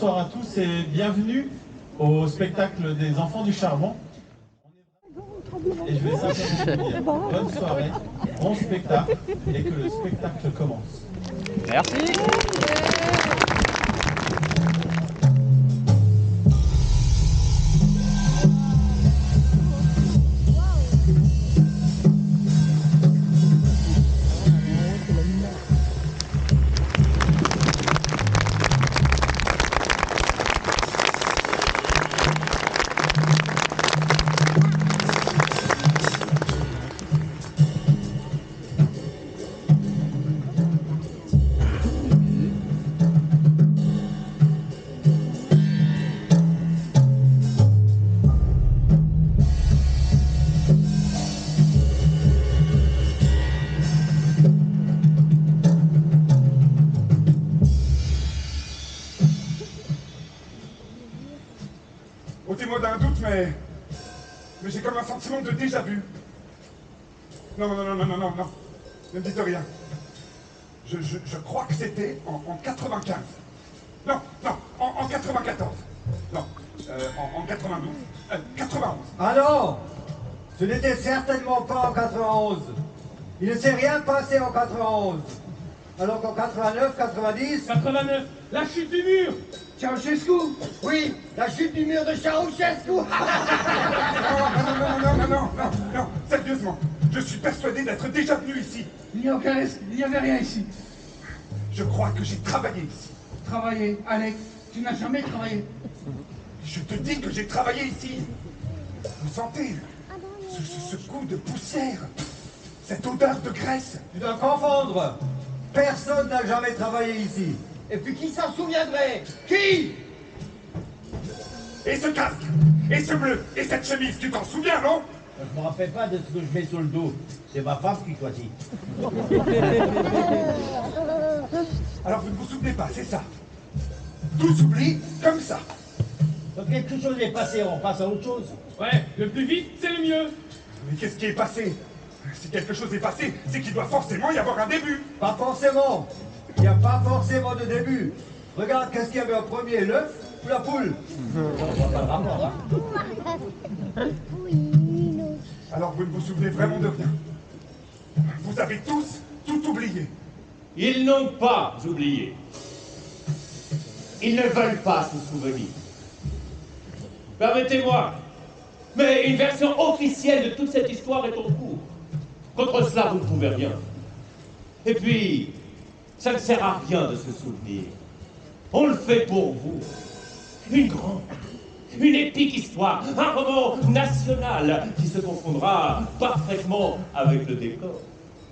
bonsoir à tous et bienvenue au spectacle des Enfants du Charbon. Et je vais simplement vous dire bonne soirée, bon spectacle et que le spectacle commence. Merci. Ôtez-moi d'un doute, mais j'ai comme un sentiment de déjà-vu. Non, ne me dites rien. Je crois que c'était en 95. Non, en 94. Non, en 92. 91. Ah non! Ce n'était certainement pas en 91. Il ne s'est rien passé en 91. Alors qu'en 89, 90... 89, la chute du mur. Ceausescu? Oui, la chute du mur de Ceausescu. Non, sérieusement, je suis persuadé d'être déjà venu ici. Il n'y a aucun risque, il n'y avait rien ici. Je crois que j'ai travaillé ici. Travailler, Alex, tu n'as jamais travaillé. Je te dis que j'ai travaillé ici. Vous sentez ce goût de poussière, cette odeur de graisse. Tu dois confondre. Personne n'a jamais travaillé ici. Et puis qui s'en souviendrait? Qui? Et ce casque, et ce bleu, et cette chemise, tu t'en souviens, non? Je me rappelle pas de ce que je mets sur le dos. C'est ma femme qui choisit. Alors vous ne vous souvenez pas, c'est ça. Tout s'oublie comme ça. Quand quelque chose est passé, on passe à autre chose. Ouais, le plus vite, c'est le mieux. Mais qu'est-ce qui est passé? Si quelque chose est passé, c'est qu'il doit forcément y avoir un début. Pas forcément. Il n'y a pas forcément de début. Regarde, qu'est-ce qu'il y avait en premier, l'œuf ou la poule? Alors vous ne vous souvenez vraiment de rien. Vous avez tous tout oublié. Ils n'ont pas oublié. Ils ne veulent pas se souvenir. Permettez-moi, mais une version officielle de toute cette histoire est en cours. Contre cela, vous ne pouvez rien. Et puis, ça ne sert à rien de se souvenir. On le fait pour vous. Une grande, une épique histoire, un roman national qui se confondra parfaitement avec le décor.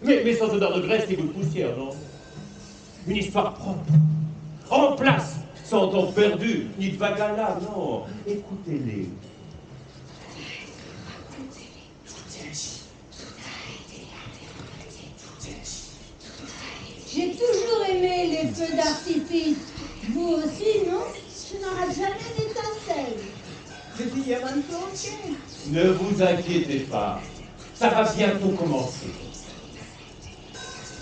Mais sans odeur de graisse ni goût de poussière, non? Une histoire propre, en place, sans temps perdu, ni de vague à l'âme, non. Écoutez-les. J'ai toujours aimé les feux d'artifice. Vous aussi, non? Je n'en rate jamais d'étincelles. Je suis hier un peu entier. Ne vous inquiétez pas, ça va bientôt commencer.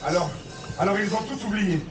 Alors ils ont tous oublié.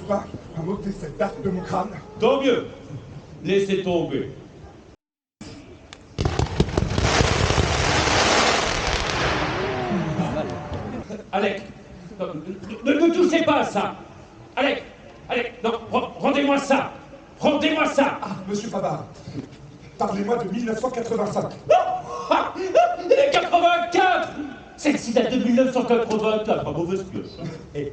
pas à m'ôter cette date de mon crâne. Tant mieux. Laissez tomber. Alec, ne touchez pas à ça. Alec, non, rendez-moi ça. Rendez-moi ça. Ah, monsieur Fabard, parlez-moi de 1985. 84. Celle-ci date de 1984, pas mauvaise pioche. Ne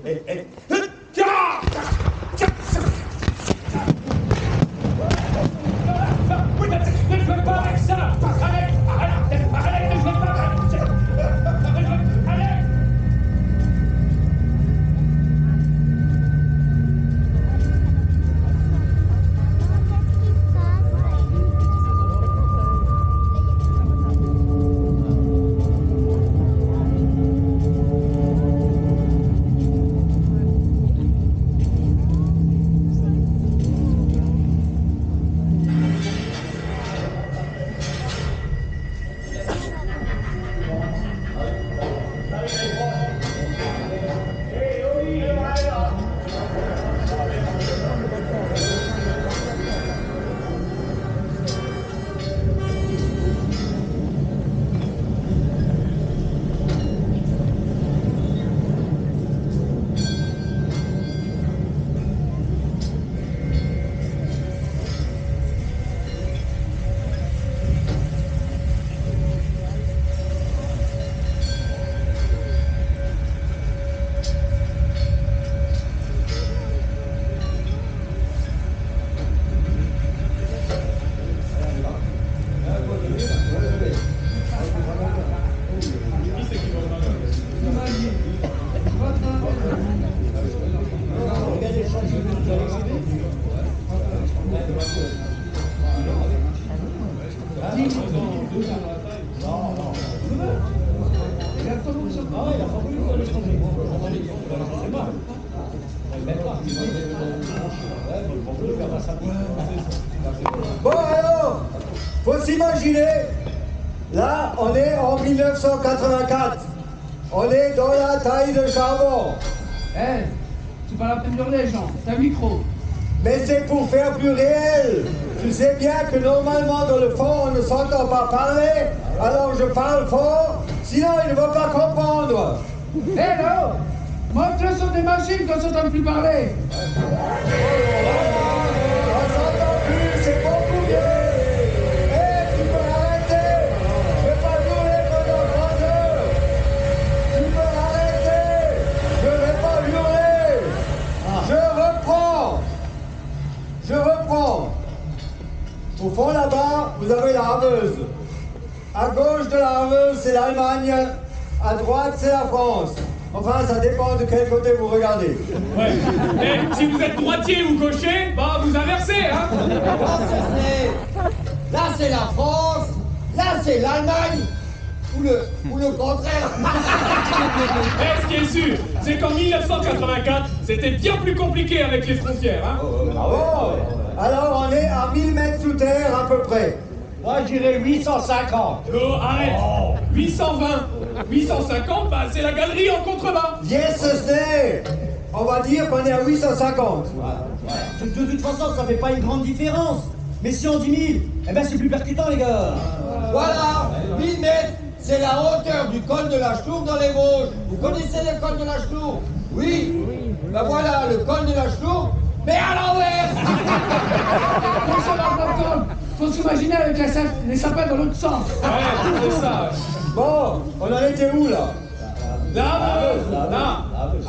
jouez pas avec ça. Alec, ne jouez pas avec ça. Alec. Bon alors, faut s'imaginer, là on est en 1984, on est dans la taille de charbon. Eh, c'est pas la peine de hurler, Jean, c'est un micro. Mais c'est pour faire plus réel. Tu sais bien que normalement dans le fond on ne s'entend pas parler, alors je parle fort, sinon il ne va pas comprendre. Eh non, montre le son des machines qu'on s'entend plus parler. On s'entend plus, c'est beaucoup mieux. Eh, tu peux arrêter. Je vais pas hurler pendant 3 heures. Tu peux arrêter. Je vais pas hurler. Je reprends. Au fond là-bas, vous avez la Haveuse. À gauche de la Haveuse, c'est l'Allemagne. À droite, c'est la France. Enfin, ça dépend de quel côté vous regardez. Ouais. Et si vous êtes droitier ou gaucher, bah vous inversez, hein. Là, c'est la France, là, c'est l'Allemagne, ou le contraire. Et ce qui est sûr, c'est qu'en 1984, c'était bien plus compliqué avec les frontières, hein. Oh, alors on est à 1000 mètres sous terre à peu près. Moi, je dirais 850. Oh, arrête. 820, 850, bah c'est la galerie en contrebas. Yes, c'est. On va dire qu'on est à 850. De toute façon, ça fait pas une grande différence. Mais si on dit 1000, eh ben c'est plus percutant, les gars. Voilà, 1000 mètres, c'est la hauteur du col de la Chlour dans les Vosges. Vous connaissez le col de la Chlour? Oui. Ben voilà, le col de la Chlour, mais à l'envers. Faut s'imaginer avec les sapins dans l'autre sens. Ouais, c'est ça. Bon, on en était où là? Là.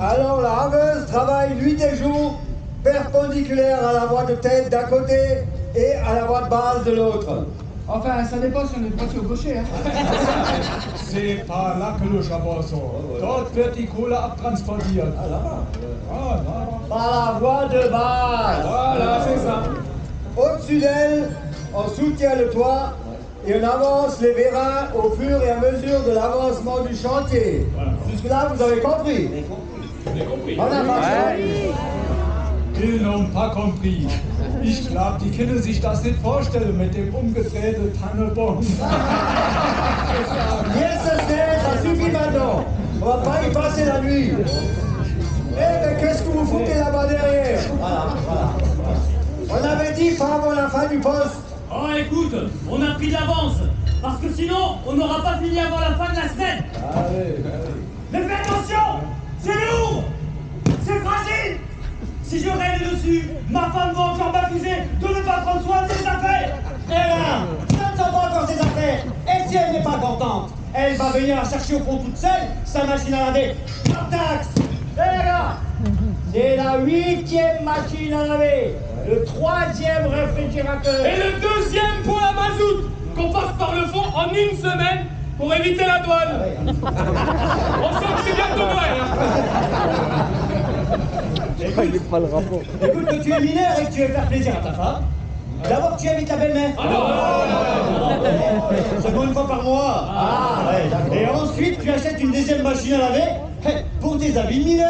Alors la Haveuse travaille nuit et jour, perpendiculaire à la voie de tête d'un côté et à la voie de base de l'autre. Enfin, ça dépend si on est droitier ou gaucher, hein. C'est pas là que le charbon sort. Dort wird die Kohle abtransportiert. Par la voie de base. Voilà, c'est ça. Au-dessus d'elle, on soutient le toit et on avance les vérins au fur et à mesure de l'avancement du chantier. Jusque-là, vous avez compris? J'ai compris. On a pas Ils n'ont pas compris. Ich glaube, die können sich das nicht vorstellen mit dem umgedrehten Tannebaum. Yes, ça suffit maintenant. On va pas y passer la nuit. Eh, mais qu'est-ce que vous foutez là-bas derrière? pas avant la fin du poste. Oh, écoute, on a pris de l'avance. Parce que sinon, on n'aura pas fini avant la fin de la semaine. Allez. Mais fais attention, c'est lourd, c'est fragile. Si je règne dessus, ma femme va encore m'accuser de ne pas prendre soin de ses affaires. Eh là, ça ne sent pas encore ses affaires. Et si elle n'est pas contente, elle va venir la chercher au fond toute seule, sa machine à laver. Hors taxe. Eh là, c'est la 8e machine à laver, le 3e réfrigérateur. Et le 2e pour la mazout, qu'on passe par le fond en une semaine pour éviter la douane. On sent que c'est bientôt Noël. Écoute, que tu es mineur et que tu veux faire plaisir à ta femme, d'abord tu invites la belle-mère. Seulement une fois par mois. Et ensuite tu achètes une 2e machine à laver pour tes habits de mineur.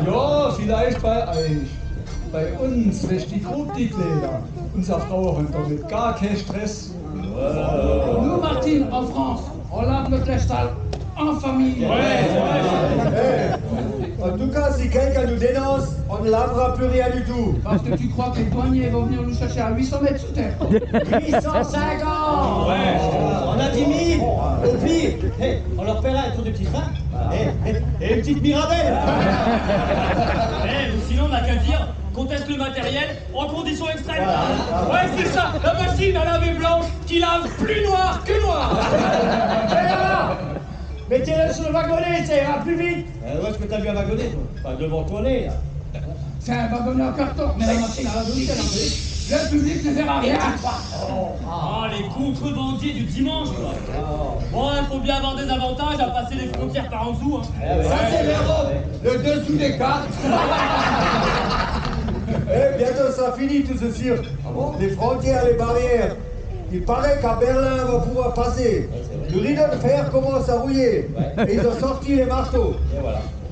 Ja, vielleicht bei uns wäscht die Grub die Kleider. Unsere Frau hat damit gar keinen Stress. Nous, Martine, en France, on lave notre linge sale en famille. En tout cas, si quelqu'un nous dénonce, on ne lavera plus rien du tout. Parce que tu crois que les douaniers vont venir nous chercher à 800 mètres sous terre. 850. On a 10 000. Au pire, on leur paiera un tour de petit train et une petite mirabelle. Ou sinon, on n'a qu'à dire qu'on teste le matériel en conditions extrêmes. Ouais, c'est ça, la machine à laver blanche qui lave plus noir que noir. Et là, mettez-le sur le wagonnet, ça ira plus vite. Où est-ce que t'as vu un wagonnet, toi? Pas devant toi, là. C'est un wagonnet en carton, mais la machine à laver aussi, elle en fait. Le public ne verra rien. Ah, les contrebandiers du dimanche, quoi. Bon, il faut bien avoir des avantages à passer les frontières par en dessous. Ça, c'est l'Europe, le dessous des cartes. Bientôt ça finit tout ce cirque. Les frontières, les barrières. Il paraît qu'à Berlin, on va pouvoir passer. Le rideau de fer commence à rouiller. Et ils ont sorti les marteaux.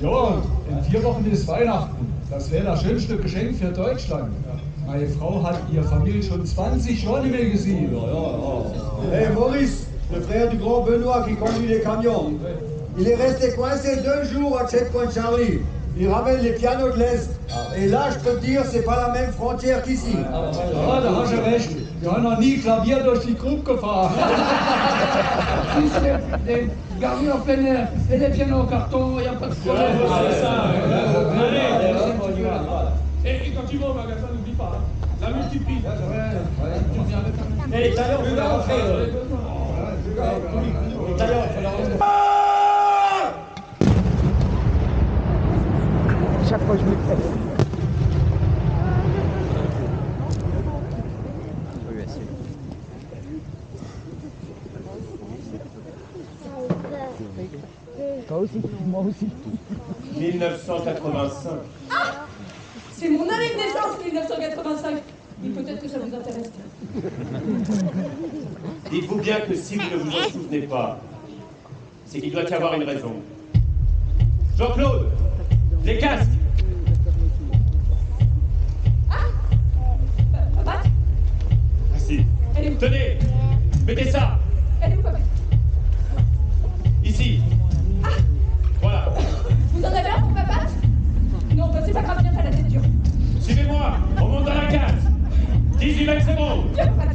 Ja, in 4 Wochen ist Weihnachten. Das wäre das schönste Geschenk für Deutschland. Meine Frau hat ihre Familie schon 20 Jahre nicht mehr gesehen. Maurice, le frère du grand Benoît qui conduit les camions, il est resté coincé 2 jours à Checkpoint Charlie. Il ramène les pianos de l'Est. Et là, je peux te dire, c'est pas la même frontière qu'ici. Ja, da hast du recht. Wir haben noch nie Klavier durch die Grube gefahren. Si c'est des garnis en plein air et des pianos en carton, il n'y a pas de problème. Et quand tu vas au magasin, n'oublie pas, la multiprise. Tu viens avec un... Et les tailleurs, il faut la rentrer. Les tailleurs, il faut la rentrer. Chaque fois je me presse. Toi aussi, moi aussi. 1985. Ah, c'est mon année de naissance, 1985. Et peut-être que ça vous intéresse. Dites-vous bien que si vous ne vous en souvenez pas, c'est qu'il doit y avoir une raison. Jean-Claude, les casques. Papa? Merci. Tenez, mettez ça. Elle est où, papa? Ici. Ah. Voilà. Vous en avez un pour papa? Non, bah c'est pas grave, viens, t'as la tête dure. Suivez-moi, on monte dans la case. 18 mètres, c'est bon. Viens, papa.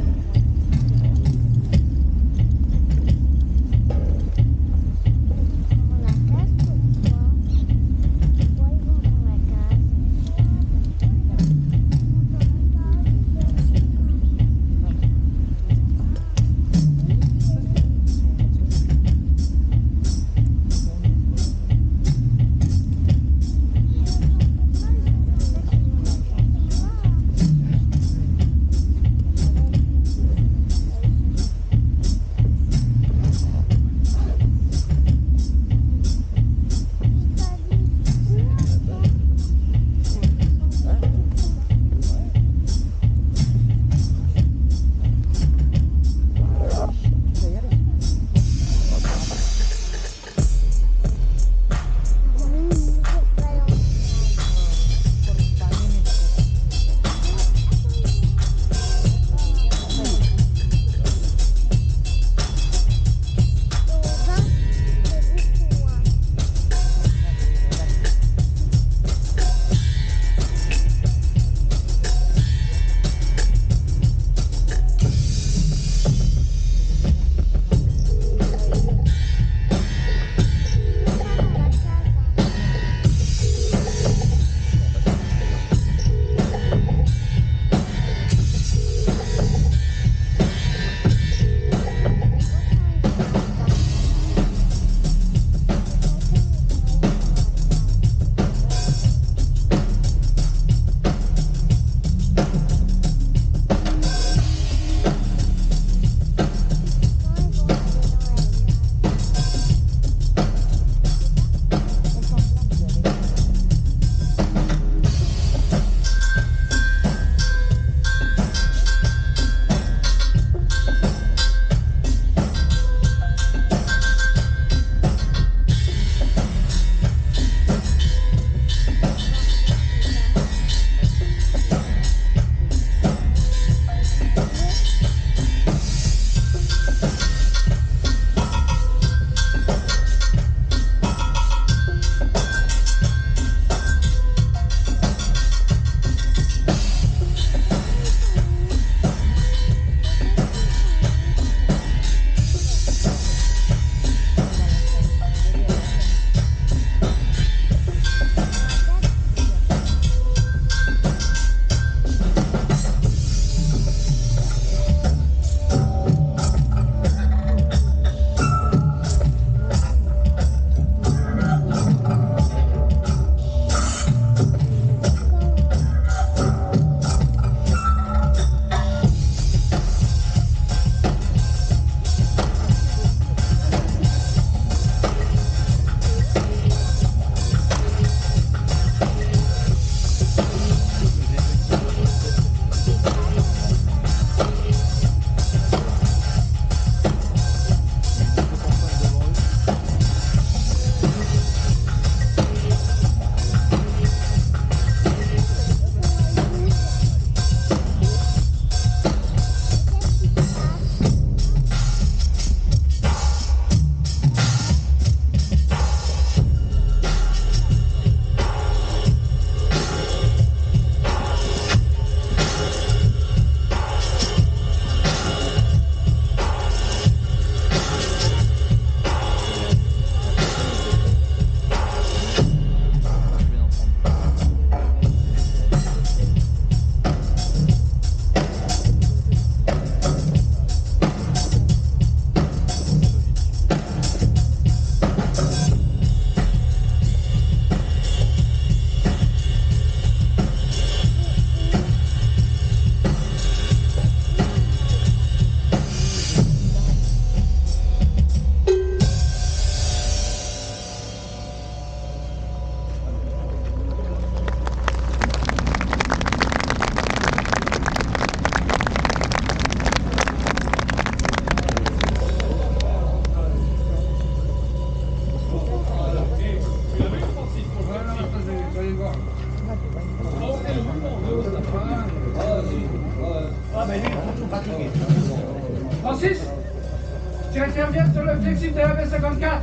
reviens sur le flexible de la B54.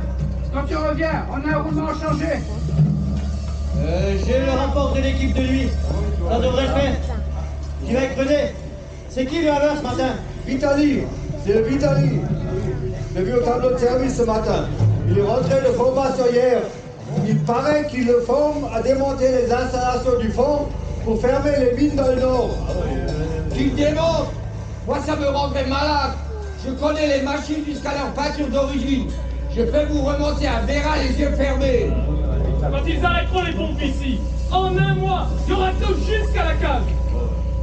Quand tu reviens, on a un roulement changé. J'ai le rapport de l'équipe de nuit. Ça devrait le faire. Qui va creuser? C'est qui le haveur ce matin? Vitali, c'est le Vitali. Je l'ai vu au tableau de service ce matin. Il est rentré de formation hier. Il paraît qu'il le forme à démonter les installations du fond pour fermer les mines dans le nord. Qu'il démonte? Moi, ça me rendrait malade. Je connais les machines jusqu'à leur peinture d'origine. Je peux vous remonter à Béra les yeux fermés. Quand ils arrêteront les pompes ici, en un mois, il y aura tout jusqu'à la cave.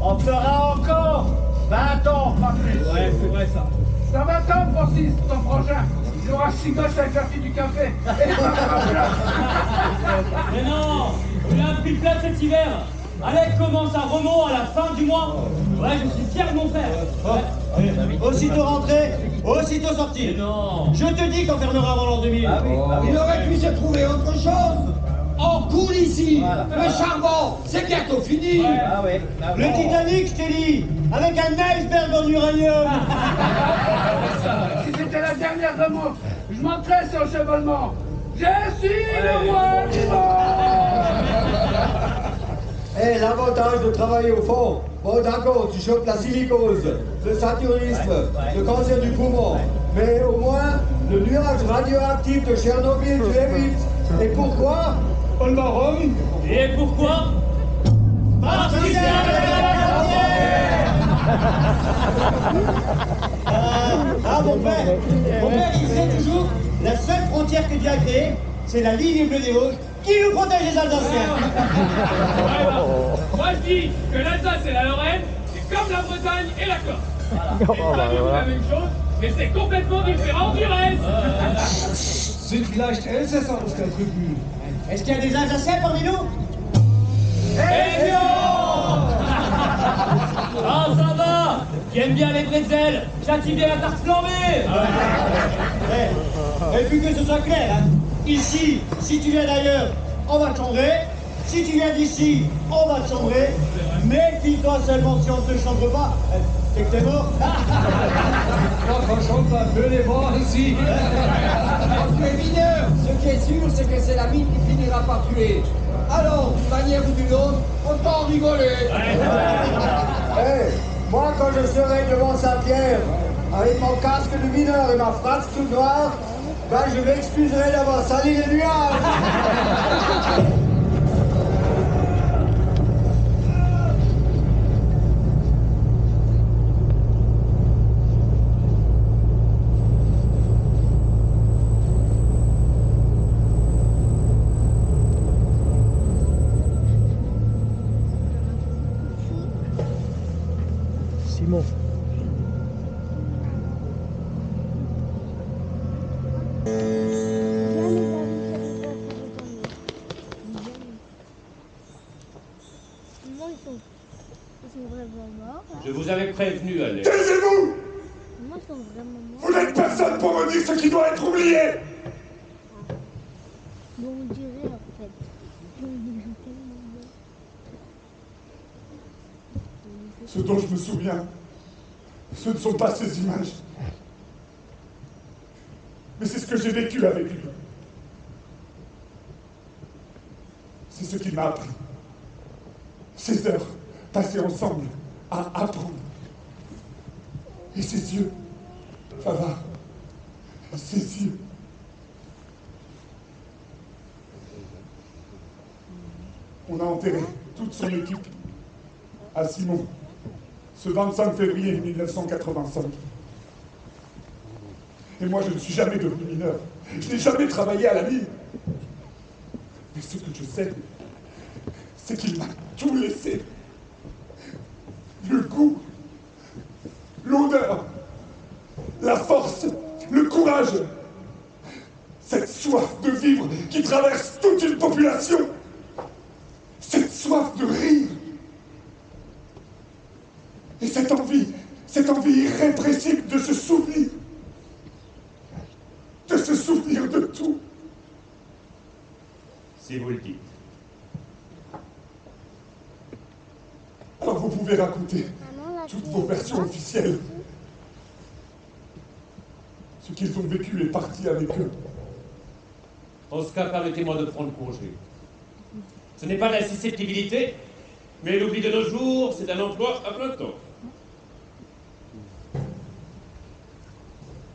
On fera encore 20 ans, pas plus. Ouais, c'est vrai ça. Ça va t'en, Francis, ton prochain. Il aura 6 gosses avec la fille du café. Et il va Mais non, il a pris plat cet hiver. Alec commence à Remont à la fin du mois. Ouais, je suis fier de mon frère. Ouais. Aussitôt rentré, aussitôt sorti. Non. Je te dis qu'on fermera avant l'an 2000. Il aurait pu se trouver autre chose. En coule ici. Voilà. Le charbon, c'est bientôt fini. Ouais. Ah ouais. Le Titanic, je t'ai dit, avec un iceberg en uranium. Si c'était la dernière de moi, je monterais sur le chevalement. Je suis le roi du Eh, l'avantage de travailler au fond, bon d'accord, tu chopes la silicose, le saturnisme, le cancer du poumon, mais au moins, le nuage radioactif de Tchernobyl, tu évites. Et pourquoi? On va Rome. Et pourquoi? Parce qu'il est à la mon père, il sait toujours, la seule frontière que Dieu a créée, c'est la ligne bleue des Vosges qui nous protège les Alsaciens. Moi je dis que l'Alsace et la Lorraine, c'est comme la Bretagne et la Corse. C'est pas du tout la même chose, mais c'est complètement différent du reste. Sind vielleicht Elsässer aus der Tribüne? Est-ce qu'il y a des Alsaciens parmi nous? Eh bien Ah, ça va. Qui aime bien les bretzels, j'attire bien la tarte flambée. Et puis que ce soit clair, hein. Ici, si tu viens d'ailleurs, on va te chambrer. Si tu viens d'ici, on va te chambrer. Méfie-toi seulement si on ne te chambre pas. C'est que t'es mort. On chambre un peu les bords ici. Quand tu es mineur, ce qui est sûr, c'est que c'est la mine qui finira par tuer. Alors, d'une manière ou d'une autre, autant rigoler. Moi, quand je serai devant Saint-Pierre, avec mon casque de mineur et ma fratrie toute noire, ben je m'excuserai d'avoir sali les nuages. Simon. Ils sont vraiment morts. Hein. Je vous avais prévenu, Alex. Taisez-vous! Moi, ils sont vraiment morts. Vous n'êtes personne pour me dire ce qui doit être oublié! Bon, on dirait en fait. On dirait tellement bien. Ce dont je me souviens, ce ne sont pas ces images. Mais c'est ce que j'ai vécu avec lui. C'est ce qu'il m'a appris. Ces heures passées ensemble à apprendre. Et ses yeux, Fava, ses yeux. On a enterré toute son équipe à Simon, ce 25 février 1985. Et moi, je ne suis jamais devenu mineur. Je n'ai jamais travaillé à la mine. Mais ce que je sais, c'est qu'il m'a tout laissé. Le goût, l'odeur, la force, le courage. Cette soif de vivre qui traverse toute une population. Cette soif de rire. Et cette envie irrépressible de se souvenir. De se souvenir de tout. Si vous le dites. Alors vous pouvez raconter toutes vos versions officielles. Ce qu'ils ont vécu est parti avec eux. En ce cas, permettez-moi de prendre congé. Ce n'est pas la susceptibilité, mais l'oubli de nos jours, c'est un emploi à plein temps.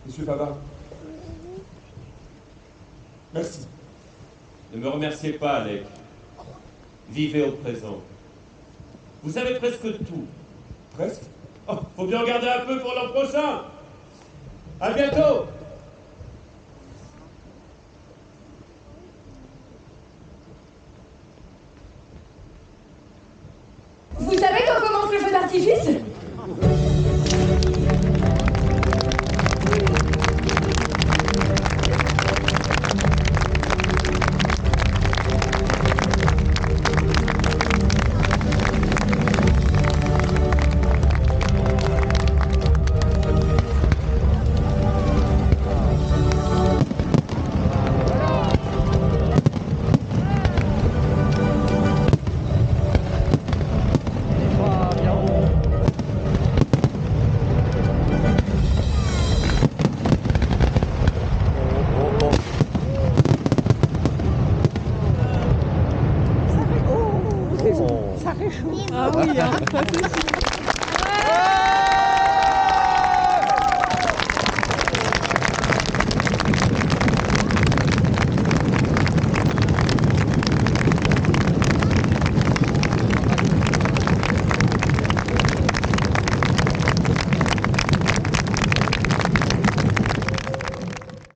Monsieur Fava, merci. Ne me remerciez pas, Alec. Vivez au présent. Vous savez presque tout. Presque? Oh, faut bien regarder un peu pour l'an prochain. À bientôt. Vous savez quand commence le feu d'artifice? Ça réchauffe. Ah oui, hein.